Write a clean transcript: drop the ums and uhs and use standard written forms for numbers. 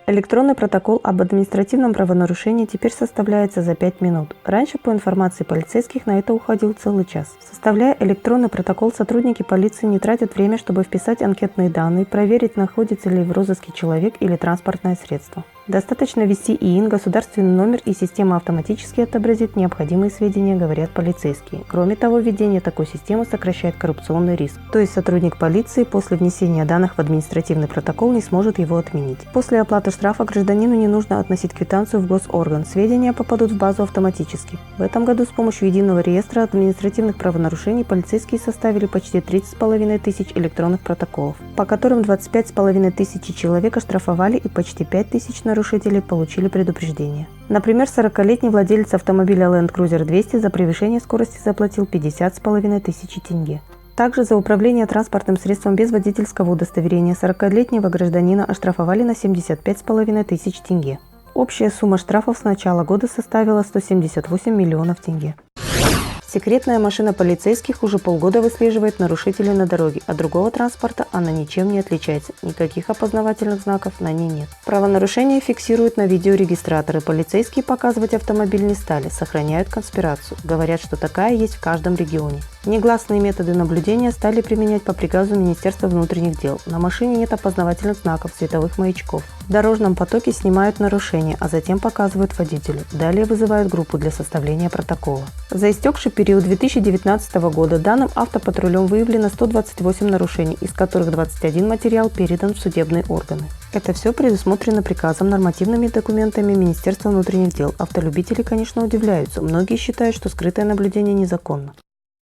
Электронный протокол об административном правонарушении теперь составляется за 5 минут. Раньше, по информации полицейских, на это уходил целый час. Составляя электронный протокол, сотрудники полиции не тратят время, чтобы вписать анкетные данные, проверить, находится ли в розыске человек или транспортное средство. Достаточно ввести ИИН, государственный номер, и система автоматически отобразит необходимые сведения, говорят полицейские. Кроме того, введение такой системы сокращает коррупционный риск. То есть сотрудник полиции после внесения данных в административный протокол не сможет его отменить. После оплаты штрафа гражданину не нужно относить квитанцию в госорган. Сведения попадут в базу автоматически. В этом году с помощью единого реестра административных правонарушений полицейские составили почти 30,5 тысяч электронных протоколов, по которым 25,5 тысячи человек оштрафовали и почти 5 тысяч нарушителей получили предупреждение. Например, 40-летний владелец автомобиля Land Cruiser 200 за превышение скорости заплатил 50,5 тысячи тенге. Также за управление транспортным средством без водительского удостоверения 40-летнего гражданина оштрафовали на 75,5 тысяч тенге. Общая сумма штрафов с начала года составила 178 миллионов тенге. Секретная машина полицейских уже полгода выслеживает нарушителей на дороге, а другого транспорта она ничем не отличается. Никаких опознавательных знаков на ней нет. Правонарушения фиксируют на видеорегистраторы. Полицейские показывать автомобиль не стали, сохраняют конспирацию. Говорят, что такая есть в каждом регионе. Негласные методы наблюдения стали применять по приказу Министерства внутренних дел. На машине нет опознавательных знаков, световых маячков. В дорожном потоке снимают нарушения, а затем показывают водителю. Далее вызывают группу для составления протокола. За истекший период 2019 года данным автопатрулем выявлено 128 нарушений, из которых 21 материал передан в судебные органы. Это все предусмотрено приказом, нормативными документами Министерства внутренних дел. Автолюбители, конечно, удивляются. Многие считают, что скрытое наблюдение незаконно.